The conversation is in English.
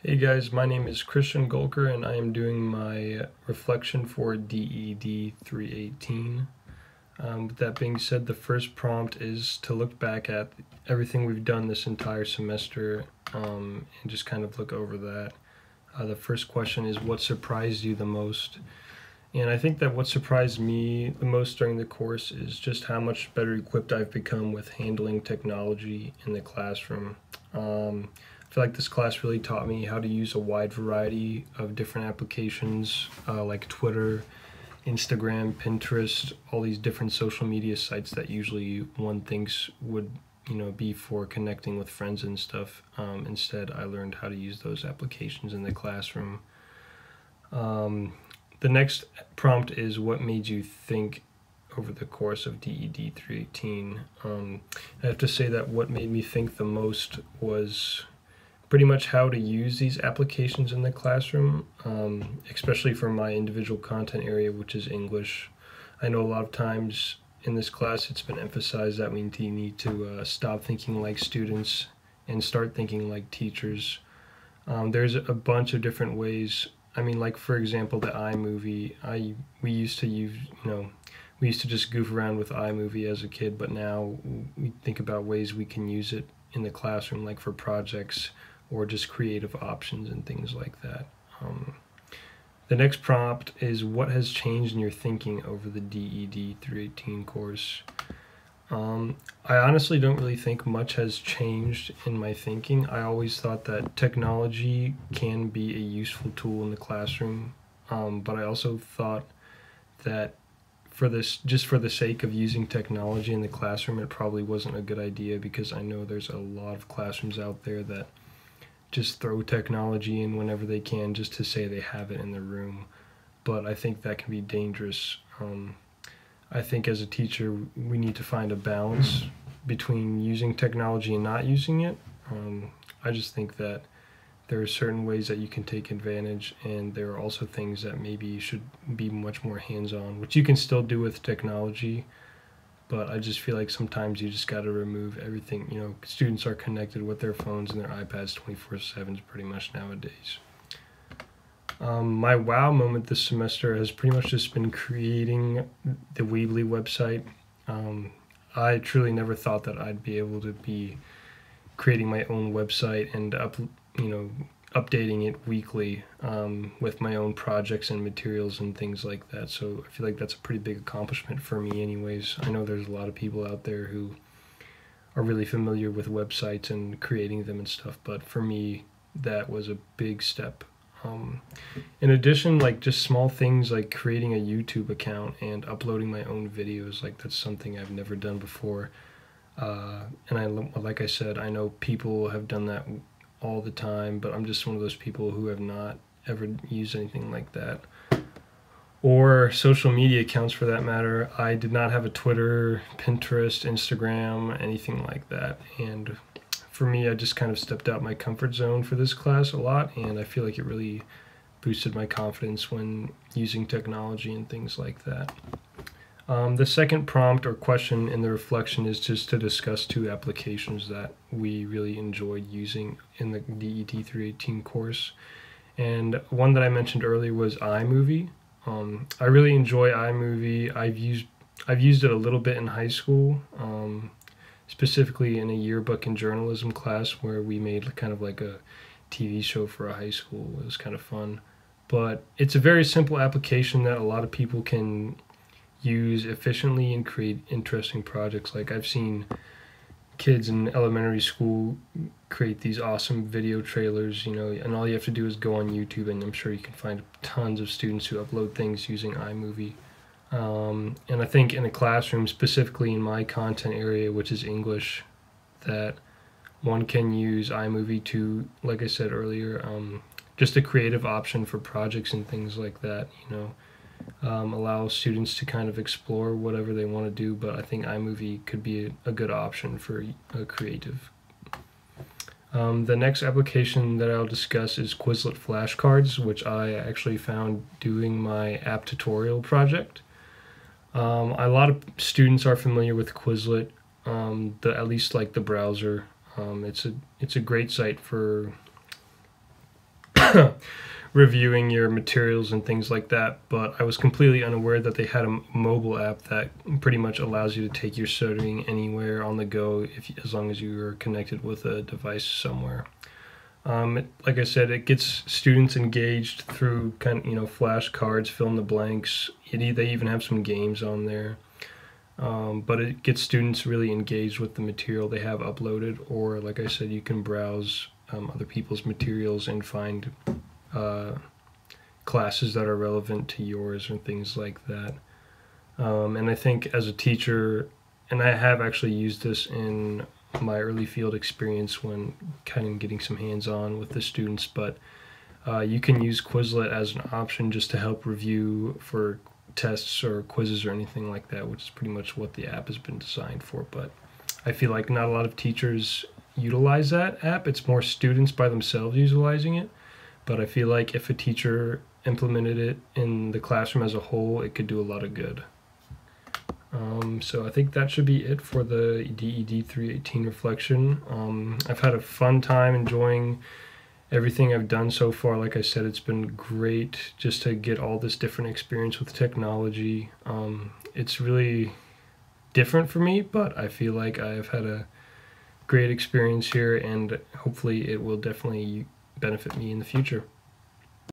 Hey guys, my name is Christian Golker and I am doing my reflection for DED318. With that being said, the first prompt is to look back at everything we've done this entire semester and just kind of look over that. The first question is, what surprised you the most? And I think that what surprised me the most during the course is just how much better equipped I've become with handling technology in the classroom. I feel like this class really taught me how to use a wide variety of different applications like Twitter, Instagram, Pinterest, all these different social media sites that usually one thinks would be for connecting with friends and stuff. Instead, I learned how to use those applications in the classroom. The next prompt is, what made you think over the course of DED 318? I have to say that what made me think the most was pretty much how to use these applications in the classroom, especially for my individual content area, which is English. I know a lot of times in this class it's been emphasized that we need to stop thinking like students and start thinking like teachers. There's a bunch of different ways. I mean, like for example, the iMovie. We used to use, we used to just goof around with iMovie as a kid, but now we think about ways we can use it in the classroom, like for projects or just creative options and things like that. The next prompt is, what has changed in your thinking over the DED 318 course? I honestly don't really think much has changed in my thinking. I always thought that technology can be a useful tool in the classroom, but I also thought that just for the sake of using technology in the classroom, it probably wasn't a good idea, because I know there's a lot of classrooms out there that just throw technology in whenever they can just to say they have it in the room. But I think that can be dangerous. I think as a teacher, we need to find a balance between using technology and not using it. I just think that there are certain ways that you can take advantage, and there are also things that maybe should be much more hands-on, which you can still do with technology. But I just feel like sometimes you just got to remove everything. Students are connected with their phones and their iPads 24/7 pretty much nowadays. My wow moment this semester has pretty much just been creating the Weebly website. I truly never thought that I'd be able to be creating my own website and updating it weekly with my own projects and materials and things like that. So I feel like that's a pretty big accomplishment for me anyways. I know there's a lot of people out there who are really familiar with websites and creating them and stuff, but for me, that was a big step. In addition, like just small things like creating a YouTube account and uploading my own videos, like that's something I've never done before. Like I said, I know people have done that all the time, but I'm just one of those people who have not ever used anything like that. Or social media accounts for that matter. I did not have a Twitter, Pinterest, Instagram, anything like that. And for me, I just kind of stepped out my comfort zone for this class a lot, and I feel like it really boosted my confidence when using technology and things like that. The second prompt or question in the reflection is just to discuss two applications that we really enjoyed using in the DED 318 course. And one that I mentioned earlier was iMovie. I really enjoy iMovie. I've used it a little bit in high school, specifically in a yearbook and journalism class where we made kind of like a TV show for a high school. It was kind of fun. But it's a very simple application that a lot of people can use efficiently and create interesting projects. Like I've seen kids in elementary school create these awesome video trailers, and all you have to do is go on YouTube, and I'm sure you can find tons of students who upload things using iMovie. And I think in a classroom, specifically in my content area, which is English, that one can use iMovie to, like I said earlier, just a creative option for projects and things like that, allow students to kind of explore whatever they want to do, but I think iMovie could be a good option for a creative. The next application that I'll discuss is Quizlet flashcards, which I actually found doing my app tutorial project. A lot of students are familiar with Quizlet, at least like the browser. It's a great site for reviewing your materials and things like that, but I was completely unaware that they had a mobile app that pretty much allows you to take your studying anywhere on the go, as long as you are connected with a device somewhere. Like I said, it gets students engaged through flashcards, fill in the blanks. They even have some games on there. But it gets students really engaged with the material they have uploaded, or like I said, you can browse other people's materials and find classes that are relevant to yours and things like that. And I think as a teacher, and I have actually used this in my early field experience when kind of getting some hands-on with the students, but you can use Quizlet as an option just to help review for tests or quizzes or anything like that, which is pretty much what the app has been designed for. But I feel like not a lot of teachers utilize that app. It's more students by themselves utilizing it. But I feel like if a teacher implemented it in the classroom as a whole, it could do a lot of good. So I think that should be it for the DED318 Reflection. I've had a fun time enjoying everything I've done so far. Like I said, it's been great just to get all this different experience with technology. It's really different for me, but I feel like I've had a great experience here, and hopefully it will definitely benefit me in the future.